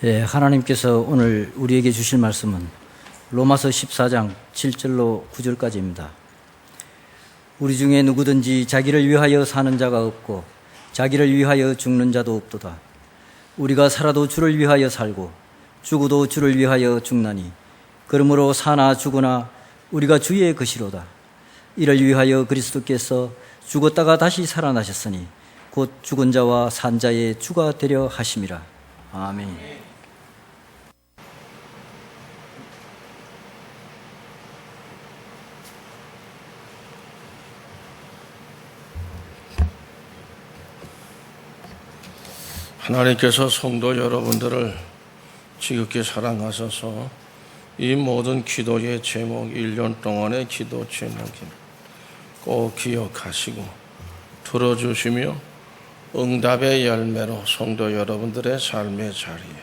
하나님께서 오늘 우리에게 주실 말씀은 로마서 14장 7절로 9절까지입니다. 우리 중에 누구든지 자기를 위하여 사는 자가 없고 자기를 위하여 죽는 자도 없도다. 우리가 살아도 주를 위하여 살고 죽어도 주를 위하여 죽나니 그러므로 사나 죽으나 우리가 주의 것이로다. 이를 위하여 그리스도께서 죽었다가 다시 살아나셨으니 곧 죽은 자와 산 자의 주가 되려 하심이라. 아멘. 하나님께서 성도 여러분들을 지극히 사랑하셔서 이 모든 기도의 제목, 1년 동안의 기도 제목을 꼭 기억하시고 들어주시며 응답의 열매로 성도 여러분들의 삶의 자리에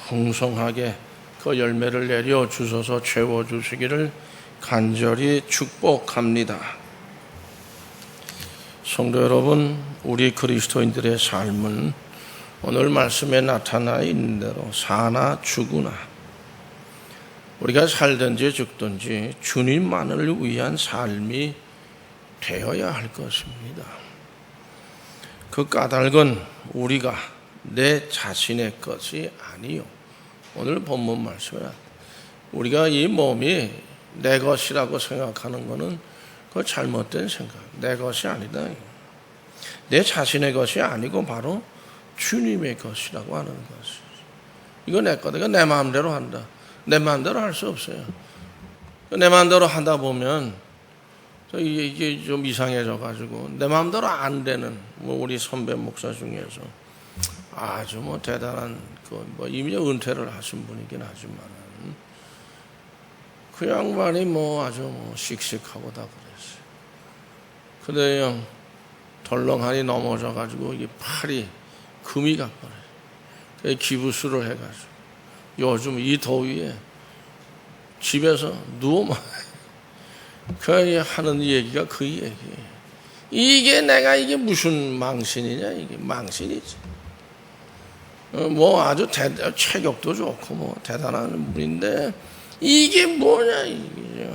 풍성하게 그 열매를 내려주셔서 채워주시기를 간절히 축복합니다. 성도 여러분, 우리 그리스도인들의 삶은 오늘 말씀에 나타나 있는 대로 사나 죽으나 우리가 살든지 죽든지 주님만을 위한 삶이 되어야 할 것입니다. 그 까닭은 우리가 내 자신의 것이 아니요. 오늘 본문 말씀에 우리가 이 몸이 내 것이라고 생각하는 것은 그 잘못된 생각, 내 것이 아니다. 내 자신의 것이 아니고 바로 주님의 것이라고 하는 것이죠. 이거 내 거다. 이거 내 마음대로 한다. 내 마음대로 할 수 없어요. 내 마음대로 하다 보면 이게 좀 이상해져 가지고 내 마음대로 안 되는 우리 선배 목사 중에서 아주 대단한 이미 은퇴를 하신 분이긴 하지만 그 양반이 아주 씩씩하고 다 그랬어요. 근데 덜렁하니 넘어져 가지고 이게 팔이 금이 갔거든요. 기부스를 해가지고 요즘 이 더위에 집에서 누워만 그 하는 얘기가 그 얘기예요. 이게 내가 이게 무슨 망신이냐? 이게 망신이지. 아주 체격도 좋고 대단한 분인데 이게 뭐냐? 이게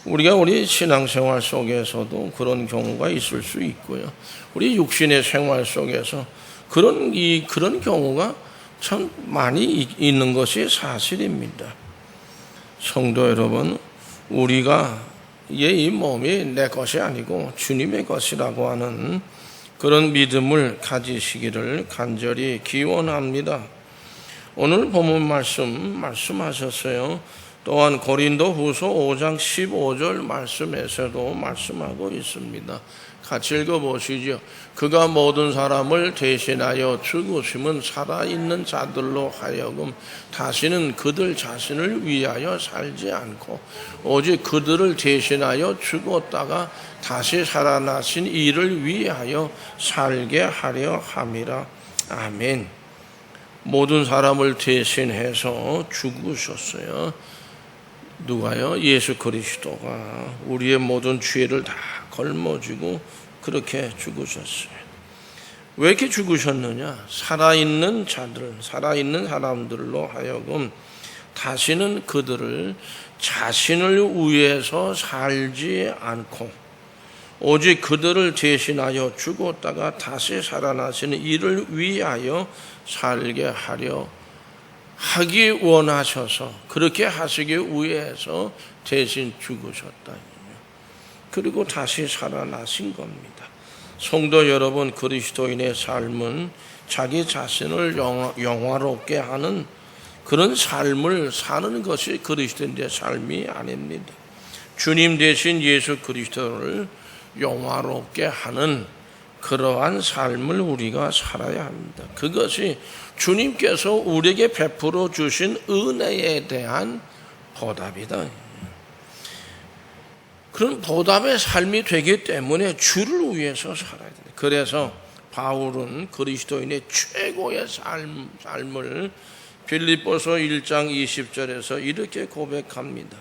우리가 우리 신앙생활 속에서도 그런 경우가 있을 수 있고요. 우리 육신의 생활 속에서 그런 경우가 참 많이 있는 것이 사실입니다. 성도 여러분, 우리가 이 몸이 내 것이 아니고 주님의 것이라고 하는 그런 믿음을 가지시기를 간절히 기원합니다. 오늘 본문 말씀하셨어요. 또한 고린도 후서 5장 15절 말씀에서도 말씀하고 있습니다. 같이 읽어보시죠. 그가 모든 사람을 대신하여 죽으심은 살아있는 자들로 하여금 다시는 그들 자신을 위하여 살지 않고 오직 그들을 대신하여 죽었다가 다시 살아나신 이를 위하여 살게 하려 함이라. 아멘. 모든 사람을 대신해서 죽으셨어요. 누가요? 예수 그리스도가 우리의 모든 죄를 다 걸머쥐고 그렇게 죽으셨어요. 왜 이렇게 죽으셨느냐? 살아있는 사람들로 하여금 다시는 그들을 자신을 위해서 살지 않고 오직 그들을 대신하여 죽었다가 다시 살아나시는 이를 위하여 살게 하려 하기 원하셔서 그렇게 하시기 위해서 대신 죽으셨다. 그리고 다시 살아나신 겁니다. 성도 여러분, 그리스도인의 삶은 자기 자신을 영화롭게 하는 그런 삶을 사는 것이 그리스도인의 삶이 아닙니다. 주님 대신 예수 그리스도를 영화롭게 하는 그러한 삶을 우리가 살아야 합니다. 그것이 주님께서 우리에게 베풀어 주신 은혜에 대한 보답이다. 그런 보답의 삶이 되기 때문에 주를 위해서 살아야 됩니다. 그래서 바울은 그리스도인의 최고의 삶을 빌립보서 1장 20절에서 이렇게 고백합니다.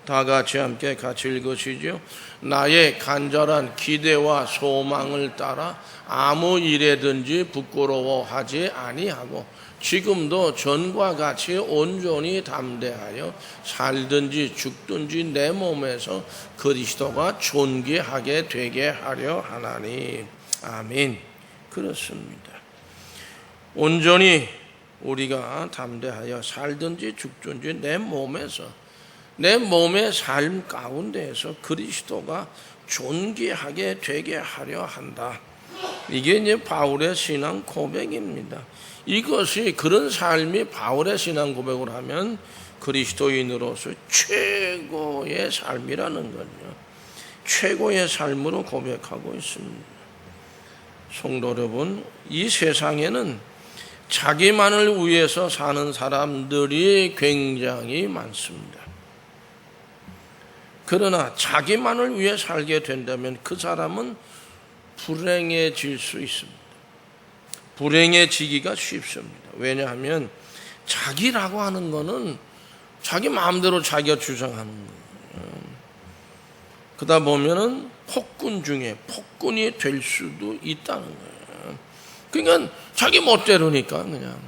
다 같이 함께 같이 읽으시죠. 나의 간절한 기대와 소망을 따라 아무 일에든지 부끄러워하지 아니하고 지금도 전과 같이 온전히 담대하여 살든지 죽든지 내 몸에서 그리스도가 존귀하게 되게 하려 하나니. 아멘. 그렇습니다. 온전히 우리가 담대하여 살든지 죽든지 내 몸에서, 내 몸의 삶 가운데에서 그리스도가 존귀하게 되게 하려 한다. 이게 이제 바울의 신앙 고백입니다. 이것이, 그런 삶이 바울의 신앙 고백을 하면 그리스도인으로서 최고의 삶이라는 거죠. 최고의 삶으로 고백하고 있습니다. 성도 여러분, 이 세상에는 자기만을 위해서 사는 사람들이 굉장히 많습니다. 그러나 자기만을 위해 살게 된다면 그 사람은 불행해질 수 있습니다. 불행해지기가 쉽습니다. 왜냐하면 자기라고 하는 거는 자기 마음대로 자기가 주장하는 거예요. 그러다 보면은 폭군 중에 폭군이 될 수도 있다는 거예요. 그러니까 자기 멋대로니까 그냥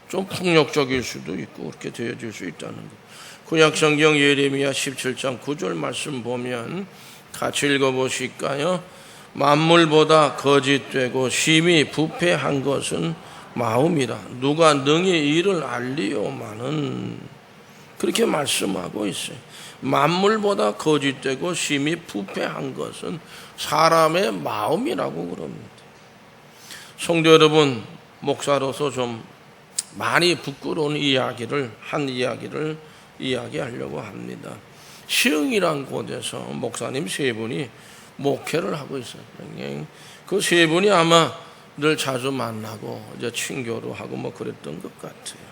좀 폭력적일 수도 있고 그렇게 되어질 수 있다는 거예요. 구약성경 예레미야 17장 9절 말씀 보면 같이 읽어보실까요? 만물보다 거짓되고 심히 부패한 것은 마음이라 누가 능히 이를 알리오마는, 그렇게 말씀하고 있어요. 만물보다 거짓되고 심히 부패한 것은 사람의 마음이라고 그럽니다. 성도 여러분, 목사로서 좀 많이 부끄러운 한 이야기를 이야기하려고 합니다. 시흥이란 곳에서 목사님 세 분이 목회를 하고 있어요. 그 세 분이 아마 늘 자주 만나고 이제 친교도 하고 뭐 그랬던 것 같아요.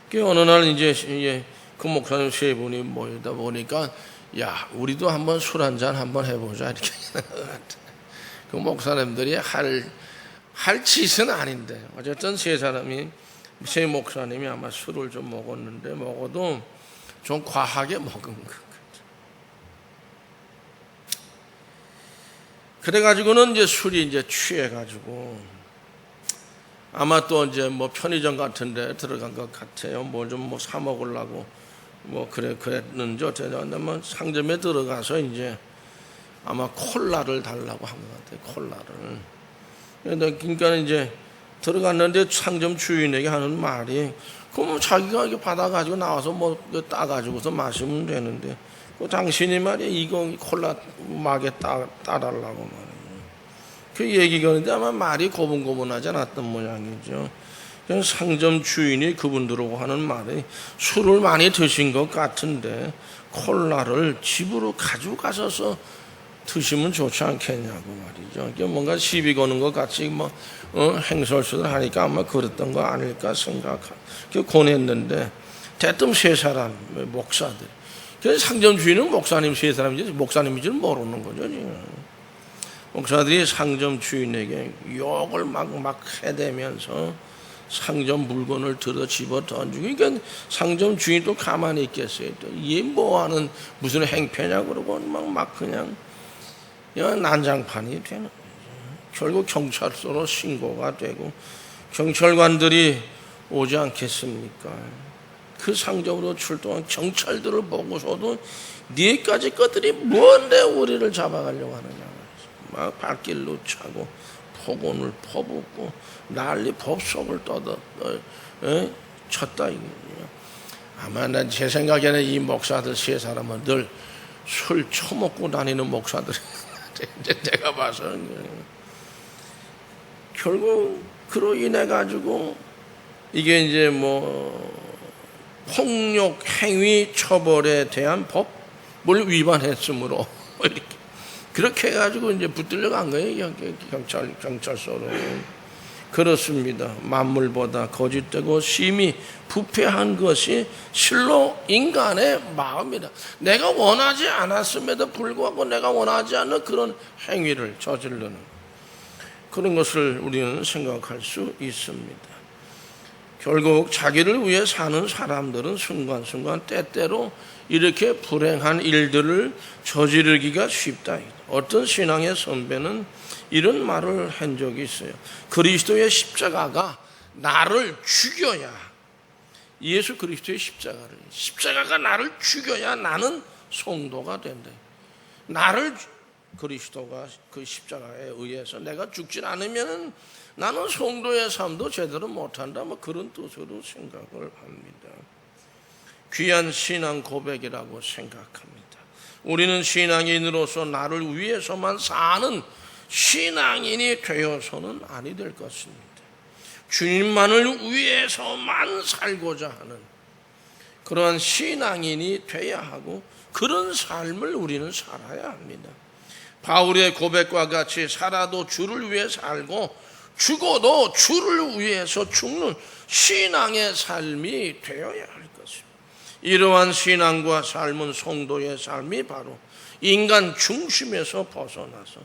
그 어느 날 이제 그 목사님 세 분이 모이다 보니까 야, 우리도 한번 술 한잔 한번 해보자 이렇게 하는 것 같아요. 그 목사님들이 할 짓은 아닌데 어쨌든 세 목사님이 아마 술을 좀 먹었는데 먹어도 좀 과하게 먹은 것 같아요. 그래가지고는 이제 술이 이제 취해가지고 아마 또 이제 뭐 편의점 같은데 들어간 것 같아요. 뭐 좀 뭐 사 먹으려고 뭐 그랬는지 어쩌냐. 뭐 상점에 들어가서 이제 아마 콜라를 달라고 한 것 같아요. 콜라를. 그러니까 이제 들어갔는데 상점 주인에게 하는 말이, 그럼 자기가 이렇게 받아가지고 나와서 뭐 따가지고서 마시면 되는데, 그 당신이 말이야 이거 콜라 막에 따달라고 말이에요. 그 얘기가 있는데 아마 말이 고분고분하지 않았던 모양이죠. 상점 주인이 그분들하고 하는 말이, 술을 많이 드신 것 같은데 콜라를 집으로 가져가셔서 드시면 좋지 않겠냐고 말이죠. 뭔가 시비 거는 것 같이 뭐 행설수를 하니까 아마 그랬던 거 아닐까 생각하고 권했는데, 대뜸 세 사람 목사들, 상점 주인은 목사님 세 사람인지 목사님인지는 모르는 거죠. 목사들이 상점 주인에게 욕을 막 해대면서 상점 물건을 들어 집어 던지고, 그러니까 상점 주인이 또 가만히 있겠어요. 또 이게 뭐하는 무슨 행패냐 그러고 막 그냥 난장판이 되는 거죠. 결국 경찰서로 신고가 되고 경찰관들이 오지 않겠습니까? 그 상점으로 출동한 경찰들을 보고서도 니까지 것들이 뭔데 우리를 잡아가려고 하느냐, 막 발길로 차고 폭언을 퍼붓고 난리 법석을 쳤다 이거예요. 아마 제 생각에는 이 목사들 세 사람은 늘 술 처먹고 다니는 목사들이 내가 봐서는 결국 그로 인해 가지고 이게 이제 뭐 폭력 행위 처벌에 대한 법을 위반했으므로 이렇게 그렇게 해가지고 이제 붙들려 간 거예요. 경찰서로. 그렇습니다. 만물보다 거짓되고 심히 부패한 것이 실로 인간의 마음이다. 내가 원하지 않았음에도 불구하고 내가 원하지 않는 그런 행위를 저지르는 그런 것을 우리는 생각할 수 있습니다. 결국 자기를 위해 사는 사람들은 순간순간 때때로 이렇게 불행한 일들을 저지르기가 쉽다. 어떤 신앙의 선배는 이런 말을 한 적이 있어요. 그리스도의 십자가가 나를 죽여야, 예수 그리스도의 십자가가 나를 죽여야 나는 성도가 된다. 나를 그리스도가 그 십자가에 의해서 내가 죽지 않으면 나는 성도의 삶도 제대로 못한다. 뭐 그런 뜻으로 생각을 합니다. 귀한 신앙 고백이라고 생각합니다. 우리는 신앙인으로서 나를 위해서만 사는 신앙인이 되어서는 아니 될 것입니다. 주님만을 위해서만 살고자 하는 그러한 신앙인이 돼야 하고 그런 삶을 우리는 살아야 합니다. 바울의 고백과 같이 살아도 주를 위해 살고 죽어도 주를 위해서 죽는 신앙의 삶이 되어야 할 것입니다. 이러한 신앙과 삶은 성도의 삶이 바로 인간 중심에서 벗어나서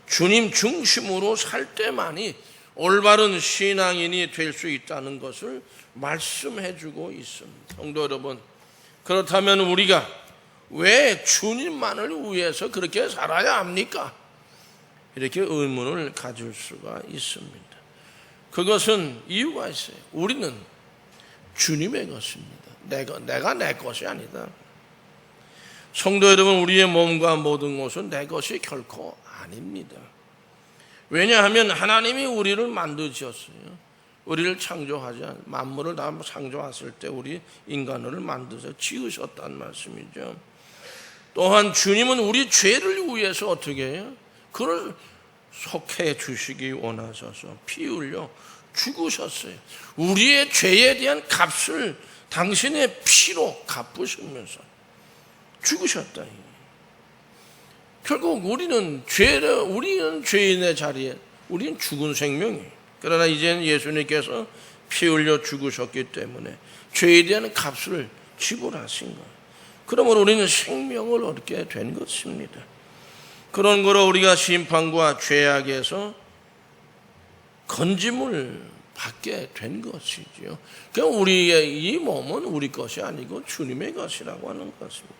주님 중심으로 살 때만이 올바른 신앙인이 될 수 있다는 것을 말씀해 주고 있습니다. 성도 여러분, 그렇다면 우리가 왜 주님만을 위해서 그렇게 살아야 합니까? 이렇게 의문을 가질 수가 있습니다. 그것은 이유가 있어요. 우리는 주님의 것입니다. 내가 내 것이 아니다. 성도 여러분, 우리의 몸과 모든 것은 내 것이 결코 아닙니다. 왜냐하면 하나님이 우리를 만드셨어요. 우리를 창조하지 않, 만물을 다 창조하실 때 우리 인간을 만드셔 지으셨단 말씀이죠. 또한 주님은 우리 죄를 위해서 어떻게 해요? 그를 속해 주시기 원하셔서 피 흘려 죽으셨어요. 우리의 죄에 대한 값을 당신의 피로 갚으시면서 죽으셨다. 결국 우리는 죄인의 자리에 우리는 죽은 생명이에요. 그러나 이제는 예수님께서 피 흘려 죽으셨기 때문에 죄에 대한 값을 지불하신 거예요. 그러므로 우리는 생명을 얻게 된 것입니다. 그런 거로 우리가 심판과 죄악에서 건짐을 받게 된 것이지요. 그러니까 우리의 이 몸은 우리 것이 아니고 주님의 것이라고 하는 것입니다.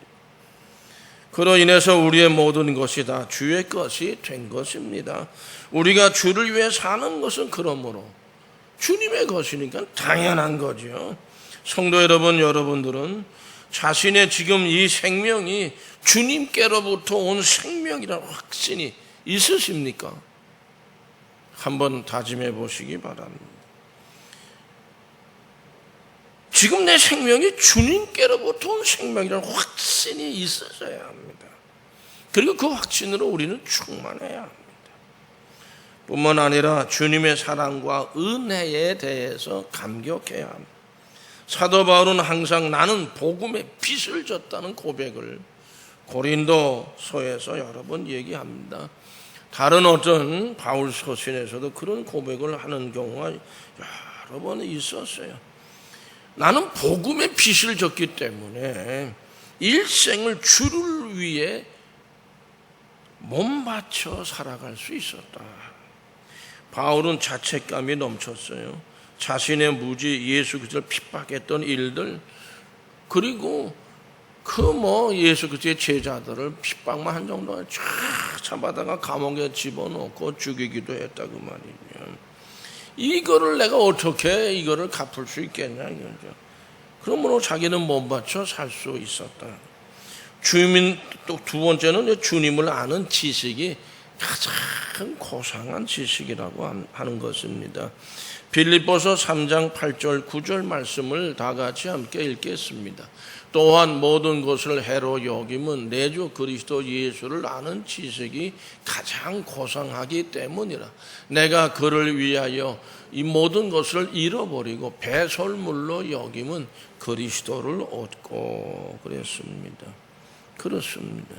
그로 인해서 우리의 모든 것이 다 주의 것이 된 것입니다. 우리가 주를 위해 사는 것은 그러므로 주님의 것이니까 당연한 거죠. 성도 여러분, 여러분들은 자신의 지금 이 생명이 주님께로부터 온 생명이라는 확신이 있으십니까? 한번 다짐해 보시기 바랍니다. 지금 내 생명이 주님께로부터 온 생명이라는 확신이 있어야 합니다. 그리고 그 확신으로 우리는 충만해야 합니다. 뿐만 아니라 주님의 사랑과 은혜에 대해서 감격해야 합니다. 사도 바울은 항상 나는 복음의 빚을 졌다는 고백을 고린도서에서 여러 번 얘기합니다. 다른 어떤 바울 서신에서도 그런 고백을 하는 경우가 여러 번 있었어요. 나는 복음의 빚을 졌기 때문에 일생을 주를 위해 몸 바쳐 살아갈 수 있었다. 바울은 자책감이 넘쳤어요. 자신의 무지, 예수 그리스도를 핍박했던 일들, 그리고 예수 그리스도의 제자들을 핍박만 한 정도가 쫙 잡아다가 감옥에 집어넣고 죽이기도 했다 그 말이죠. 이거를 내가 어떻게 이거를 갚을 수 있겠냐 이거죠. 그러므로 자기는 몸 바쳐 살 수 있었다. 또 두 번째는 주님을 아는 지식이 가장 고상한 지식이라고 하는 것입니다. 빌립보서 3장 8절 9절 말씀을 다 같이 함께 읽겠습니다. 또한 모든 것을 해로 여김은 내 주 그리스도 예수를 아는 지식이 가장 고상하기 때문이라. 내가 그를 위하여 이 모든 것을 잃어버리고 배설물로 여김은 그리스도를 얻고 그랬습니다. 그렇습니다.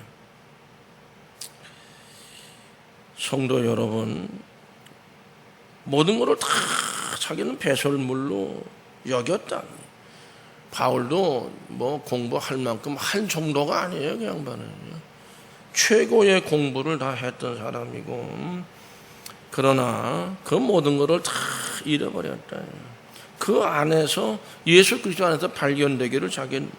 성도 여러분, 모든 것을 다 자기는 배설물로 여겼다는, 바울도 공부할 만큼 할 정도가 아니에요. 그 양반은요. 최고의 공부를 다 했던 사람이고, 그러나 그 모든 것을 다 잃어버렸다. 그 안에서 예수 그리스도 안에서 발견되기를 자기는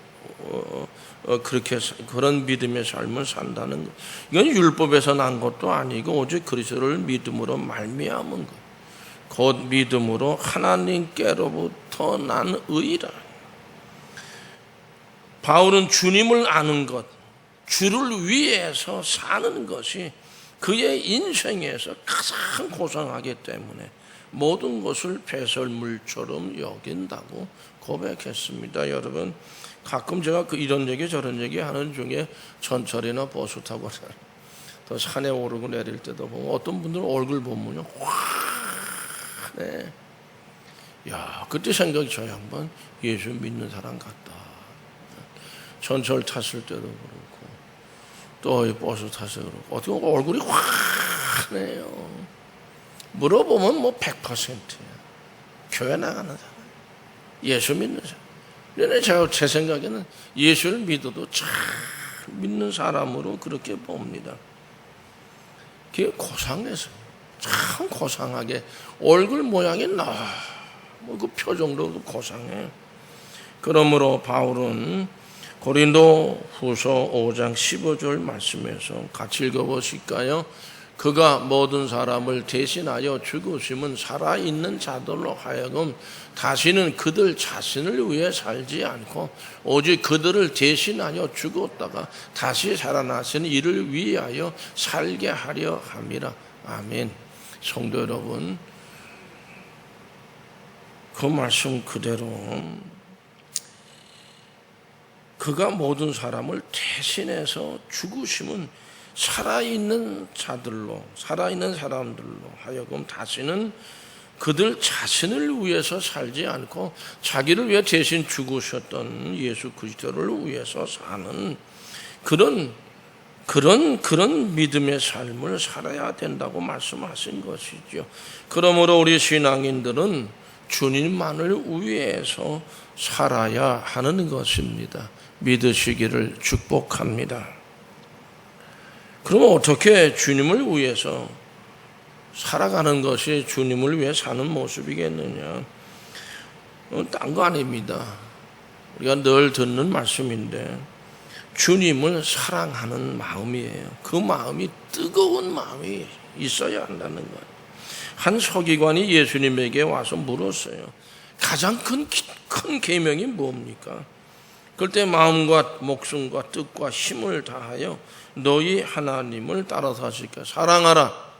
그렇게 그런 믿음의 삶을 산다는 것. 이건 율법에서 난 것도 아니고 오직 그리스도를 믿음으로 말미암은 것. 곧 믿음으로 하나님께로부터 난 의라. 바울은 주님을 아는 것, 주를 위해서 사는 것이 그의 인생에서 가장 고상하기 때문에 모든 것을 배설물처럼 여긴다고 고백했습니다. 여러분, 가끔 제가 이런 얘기 저런 얘기 하는 중에 전철이나 버스 타고 또 산에 오르고 내릴 때도 보면 어떤 분들은 얼굴 보면요 네. 야, 그때 생각이 저 양반 예수 믿는 사람 같다. 전철 탔을 때도 그렇고 또 버스 탔을 때도 그렇고 어떻게 얼굴이 환해요. 물어보면 뭐 100%야. 교회 나가는 사람, 예수 믿는 사람. 그런데 제 생각에는 예수를 믿어도 잘 믿는 사람으로 그렇게 봅니다. 그게 고상해서 참 고상하게 얼굴 모양이 너무 그 표정도 고상해. 그러므로 바울은 고린도 후서 5장 15절 말씀에서 같이 읽어보실까요? 그가 모든 사람을 대신하여 죽으심은 살아있는 자들로 하여금 다시는 그들 자신을 위해 살지 않고 오직 그들을 대신하여 죽었다가 다시 살아나신 이를 위하여 살게 하려 함이라. 아멘. 성도 여러분, 그 말씀 그대로 그가 모든 사람을 대신해서 죽으심은 살아있는 자들로, 살아있는 사람들로 하여금 다시는 그들 자신을 위해서 살지 않고 자기를 위해 대신 죽으셨던 예수 그리스도를 위해서 사는 그런 믿음의 삶을 살아야 된다고 말씀하신 것이죠. 그러므로 우리 신앙인들은 주님만을 위해서 살아야 하는 것입니다. 믿으시기를 축복합니다. 그러면 어떻게 주님을 위해서 살아가는 것이 주님을 위해 사는 모습이겠느냐? 딴 거 아닙니다. 우리가 늘 듣는 말씀인데 주님을 사랑하는 마음이에요. 그 마음이 뜨거운 마음이 있어야 한다는 거예요. 한 서기관이 예수님에게 와서 물었어요. 가장 큰 계명이 뭡니까? 그때 마음과 목숨과 뜻과 힘을 다하여 너희 하나님을 따라서 하실까? 사랑하라.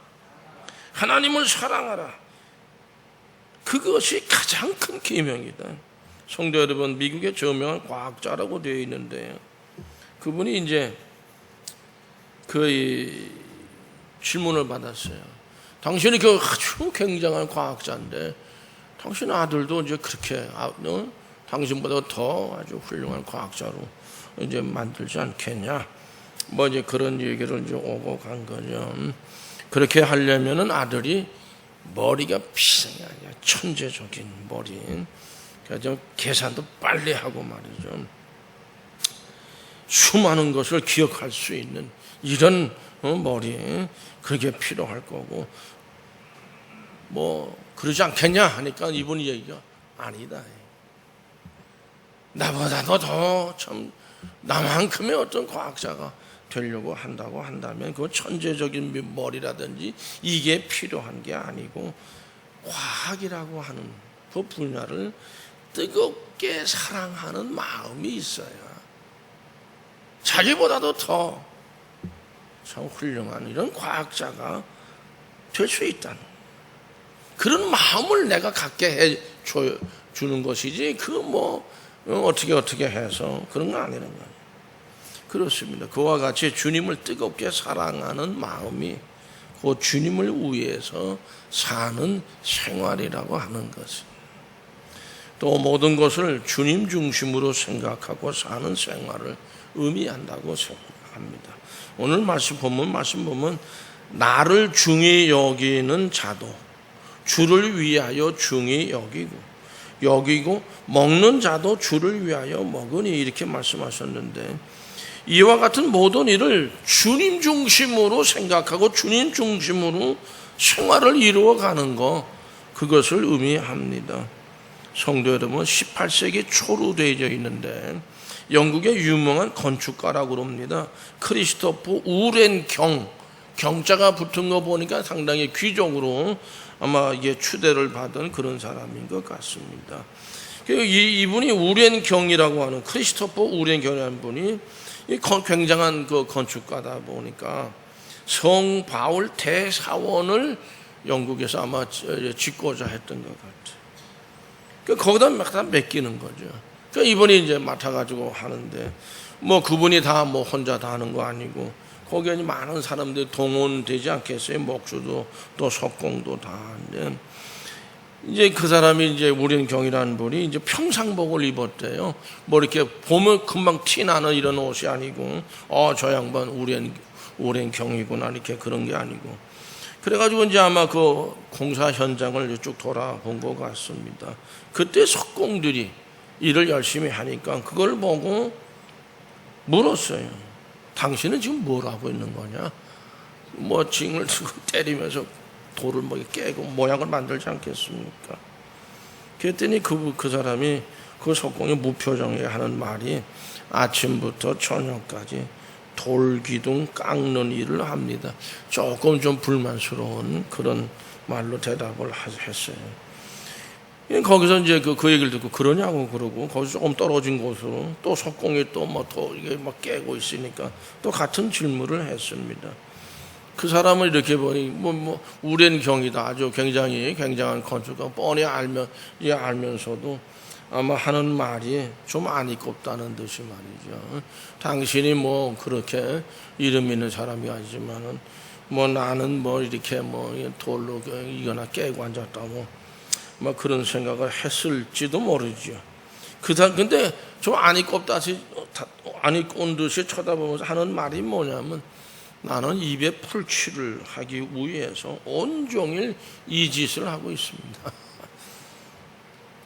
하나님을 사랑하라. 그것이 가장 큰 계명이다. 성도 여러분, 미국의 저명한 과학자라고 되어 있는데 그분이 이제 그 질문을 받았어요. 당신이 그 아주 굉장한 과학자인데 당신 아들도 이제 그렇게 당신보다 더 아주 훌륭한 과학자로 이제 만들지 않겠냐? 뭐 이제 그런 얘기를 이제 오고 간 거죠. 그렇게 하려면은 아들이 머리가 비상이 아니야. 천재적인 머리. 그래서 계산도 빨리 하고 말이죠. 수많은 것을 기억할 수 있는 이런 머리 그게 필요할 거고 뭐 그러지 않겠냐 하니까 이분이 얘기가 아니다. 나보다도 더 참 나만큼의 어떤 과학자가 되려고 한다고 한다면 그 천재적인 머리라든지 이게 필요한 게 아니고 과학이라고 하는 그 분야를 뜨겁게 사랑하는 마음이 있어요. 자기보다도 더 참 훌륭한 이런 과학자가 될 수 있다는 그런 마음을 내가 갖게 해주는 것이지 그 뭐 어떻게 해서 그런 거 아니라는 거예요. 그렇습니다. 그와 같이 주님을 뜨겁게 사랑하는 마음이 그 주님을 위해서 사는 생활이라고 하는 것입니다. 또 모든 것을 주님 중심으로 생각하고 사는 생활을 의미한다고 생각합니다. 오늘 말씀 보면 나를 중히 여기는 자도 주를 위하여 중히 여기고 먹는 자도 주를 위하여 먹으니 이렇게 말씀하셨는데 이와 같은 모든 일을 주님 중심으로 생각하고 주님 중심으로 생활을 이루어가는 것 그것을 의미합니다. 성도 여러분, 18세기 초로 되어져 있는데 영국의 유명한 건축가라고 합니다. 크리스토퍼 우렌 경자가 붙은 거 보니까 상당히 귀족으로 아마 이게 추대를 받은 그런 사람인 것 같습니다. 이분이 우렌경이라고 하는 크리스토퍼 우렌경이라는 분이 굉장한 그 건축가다 보니까 성 바울 대사원을 영국에서 아마 짓고자 했던 것 같아요. 거기다 막 다 맡기는 거죠. 이분이 이제 맡아가지고 하는데 뭐 그분이 다 뭐 혼자 다 하는 거 아니고 거기에 많은 사람들이 동원되지 않겠어요. 목수도 또 석공도 다 하는데 이제 그 사람이 이제 우렌경이라는 분이 이제 평상복을 입었대요. 뭐 이렇게 보면 금방 티 나는 이런 옷이 아니고 저 양반 우렌경이구나 이렇게 그런 게 아니고 그래가지고 이제 아마 그 공사 현장을 쭉 돌아본 것 같습니다. 그때 석공들이 일을 열심히 하니까 그걸 보고 물었어요. 당신은 지금 뭘 하고 있는 거냐? 뭐 징을 들고 때리면서 돌을 뭐 깨고 모양을 만들지 않겠습니까? 그랬더니 그 사람이 그 석공이 무표정에 하는 말이 아침부터 저녁까지 돌기둥 깎는 일을 합니다. 조금 좀 불만스러운 그런 말로 대답을 했어요. 거기서 이제 그 얘기를 듣고 그러냐고 그러고 거기서 조금 떨어진 곳으로 또 석공이 또 뭐 또 이게 막 깨고 있으니까 또 같은 질문을 했습니다. 그 사람을 이렇게 보니 뭐 우렌경이다 아주 굉장한 건축가 뻔히 알면서도 아마 하는 말이 좀 안 이꼽다는 듯이 말이죠. 당신이 뭐 그렇게 이름 있는 사람이 아니지만은 뭐 나는 뭐 이렇게 뭐 돌로 이거나 깨고 앉았다고 뭐 그런 생각을 했을지도 모르죠. 근데 좀 안 이꼽은 듯이 쳐다보면서 하는 말이 뭐냐면 나는 입에 풀칠을 하기 위해서 온종일 이 짓을 하고 있습니다.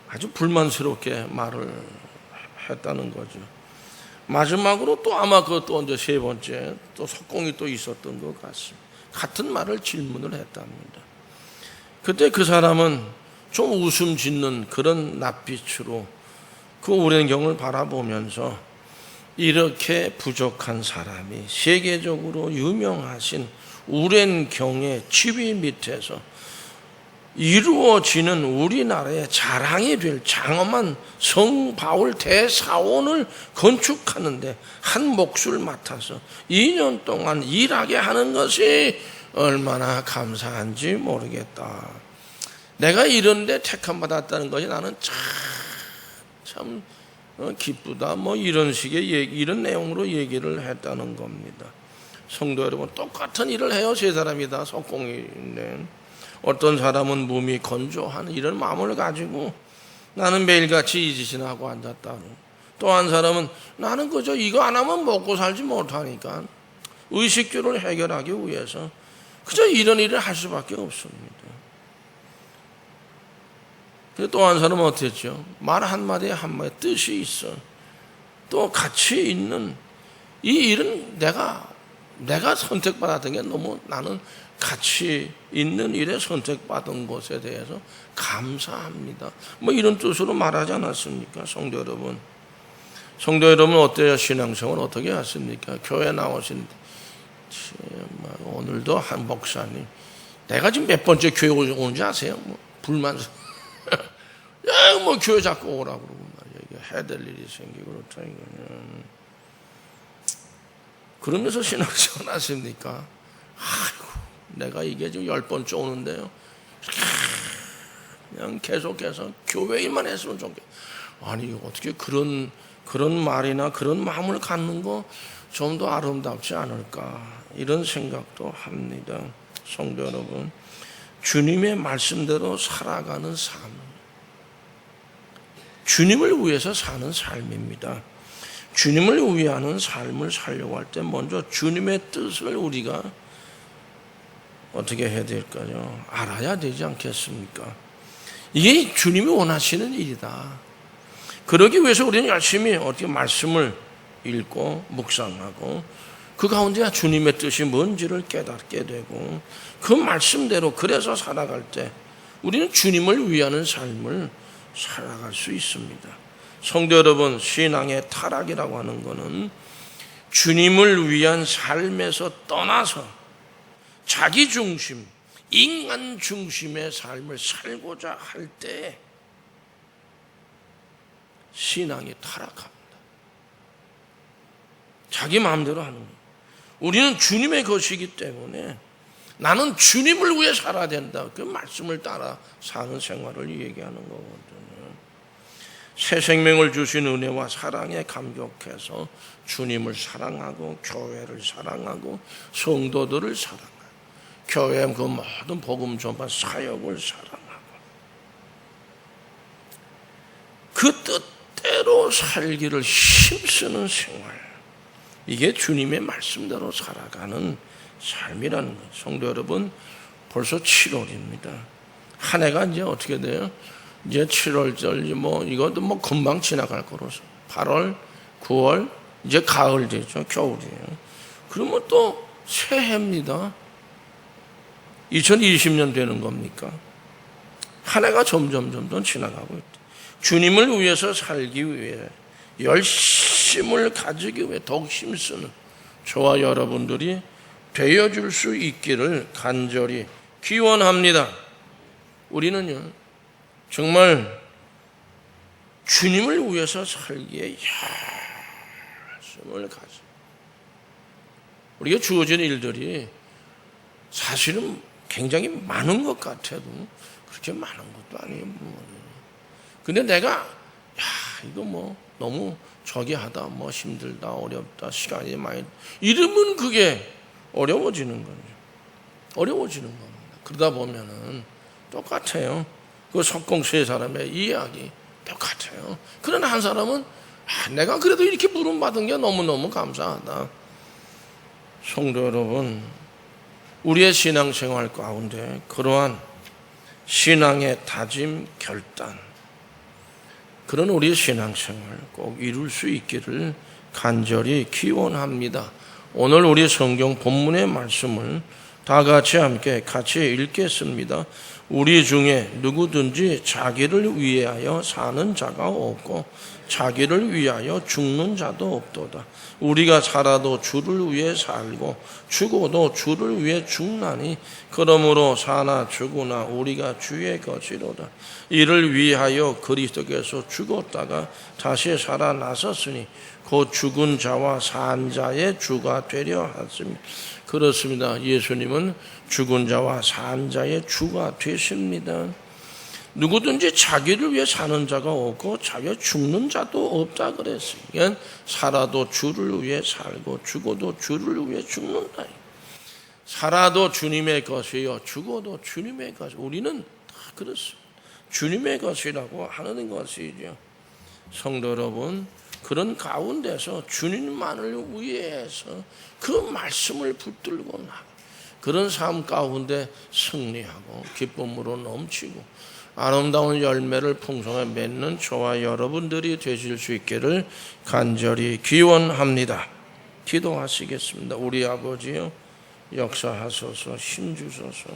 아주 불만스럽게 말을 했다는 거죠. 마지막으로 또 아마 또 이제 세 번째 또 석공이 또 있었던 것 같습니다. 같은 말을 질문을 했답니다. 그때 그 사람은 좀 웃음 짓는 그런 낯빛으로 그 우렌경을 바라보면서 이렇게 부족한 사람이 세계적으로 유명하신 우렌경의 지휘 밑에서 이루어지는 우리나라의 자랑이 될 장엄한 성 바울 대사원을 건축하는데 한 몫을 맡아서 2년 동안 일하게 하는 것이 얼마나 감사한지 모르겠다. 내가 이런데 택함 받았다는 것이 나는 참 기쁘다. 뭐 이런 식의 이런 내용으로 얘기를 했다는 겁니다. 성도 여러분, 똑같은 일을 해요. 세 사람이 다 석공이네. 어떤 사람은 몸이 건조한 이런 마음을 가지고 나는 매일같이 이 짓이나 하고 앉았다고. 또 한 사람은 나는 그저 이거 안 하면 먹고 살지 못하니까 의식주를 해결하기 위해서 그저 이런 일을 할 수밖에 없습니다. 또 한 사람은 어땠죠? 말 한마디에 한마디 뜻이 있어. 또 가치 있는 이 일은 내가 선택받았던 게 너무 나는 가치 있는 일에 선택받은 것에 대해서 감사합니다. 뭐 이런 뜻으로 말하지 않았습니까? 성도 여러분. 성도 여러분 어때요? 신앙생활 어떻게 하십니까? 교회 나오신 오늘도 한 목사님 내가 지금 몇 번째 교회 오는지 아세요? 뭐 불만 뭐 교회 자꾸 오라고 그러고 말이야. 해야 될 일이 생기고 그렇다 이거는. 그러면서 신앙생활 하십니까? 아이고 내가 이게 지금 10번째 오는데요. 그냥 계속해서 교회 일만 했으면 좋겠. 아니 어떻게 그런 말이나 그런 마음을 갖는 거 좀 더 아름답지 않을까 이런 생각도 합니다. 성도 여러분, 주님의 말씀대로 살아가는 삶, 주님을 위해서 사는 삶입니다. 주님을 위하는 삶을 살려고 할 때 먼저 주님의 뜻을 우리가 어떻게 해야 될까요? 알아야 되지 않겠습니까? 이게 주님이 원하시는 일이다. 그러기 위해서 우리는 열심히 어떻게 말씀을 읽고 묵상하고 그 가운데 주님의 뜻이 뭔지를 깨닫게 되고 그 말씀대로 그래서 살아갈 때 우리는 주님을 위하는 삶을 살아갈 수 있습니다. 성도 여러분, 신앙의 타락이라고 하는 것은 주님을 위한 삶에서 떠나서 자기 중심, 인간 중심의 삶을 살고자 할 때 신앙이 타락합니다. 자기 마음대로 하는 거예요. 우리는 주님의 것이기 때문에 나는 주님을 위해 살아야 된다. 그 말씀을 따라 사는 생활을 얘기하는 거거든요. 새 생명을 주신 은혜와 사랑에 감격해서 주님을 사랑하고 교회를 사랑하고 성도들을 사랑하고 교회 그 모든 복음 전파 사역을 사랑하고 그 뜻대로 살기를 힘쓰는 생활, 이게 주님의 말씀대로 살아가는 삶이라는 거예요. 성도 여러분, 벌써 7월입니다. 한 해가 이제 어떻게 돼요? 이제 7월절 이것도 금방 지나갈 거로서 8월, 9월 이제 가을 되죠. 겨울이에요. 그러면 또 새해입니다. 2020년 되는 겁니까? 한 해가 점점 지나가고 있다. 주님을 위해서 살기 위해 열심을 가지기 위해 더욱 힘쓰는 저와 여러분들이 되어줄 수 있기를 간절히 기원합니다. 우리는요, 정말 주님을 위해서 살기에 열심을 가져. 우리가 주어진 일들이 사실은 굉장히 많은 것 같아도 그렇게 많은 것도 아니에요. 근데 내가 이거 너무 저기 하다, 힘들다, 어렵다, 시간이 많이 이러면 그게 어려워지는 거죠. 어려워지는 겁니다. 그러다 보면은 똑같아요. 그 석공수의 사람의 이야기 똑같아요. 그러나 한 사람은 내가 그래도 이렇게 부름받은 게 너무너무 감사하다. 성도 여러분, 우리의 신앙생활 가운데 그러한 신앙의 다짐, 결단, 그런 우리의 신앙생활 꼭 이룰 수 있기를 간절히 기원합니다. 오늘 우리 성경 본문의 말씀을 다 같이 읽겠습니다. 우리 중에 누구든지 자기를 위하여 사는 자가 없고 자기를 위하여 죽는 자도 없도다. 우리가 살아도 주를 위해 살고 죽어도 주를 위해 죽나니 그러므로 사나 죽으나 우리가 주의 것이로다. 이를 위하여 그리스도께서 죽었다가 다시 살아나셨으니 곧 죽은 자와 산 자의 주가 되려 하십니다. 그렇습니다. 예수님은 죽은 자와 산 자의 주가 되십니다. 누구든지 자기를 위해 사는 자가 없고 자기가 죽는 자도 없다 그랬으니까 살아도 주를 위해 살고 죽어도 주를 위해 죽는다. 살아도 주님의 것이요 죽어도 주님의 것. 우리는 다 그렇습니다. 주님의 것이라고 하는 것이죠. 성도 여러분, 그런 가운데서 주님만을 위해서 그 말씀을 붙들고 나가 그런 삶 가운데 승리하고 기쁨으로 넘치고 아름다운 열매를 풍성하게 맺는 저와 여러분들이 되실 수 있기를 간절히 기원합니다. 기도하시겠습니다. 우리 아버지요, 역사하소서, 힘주소서.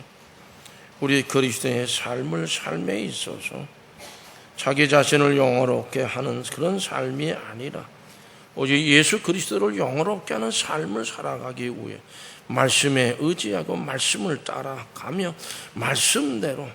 우리 그리스도의 삶에 있어서 자기 자신을 영화롭게 하는 그런 삶이 아니라 오직 예수 그리스도를 영화롭게 하는 삶을 살아가기 위해 말씀에 의지하고 말씀을 따라가며 말씀대로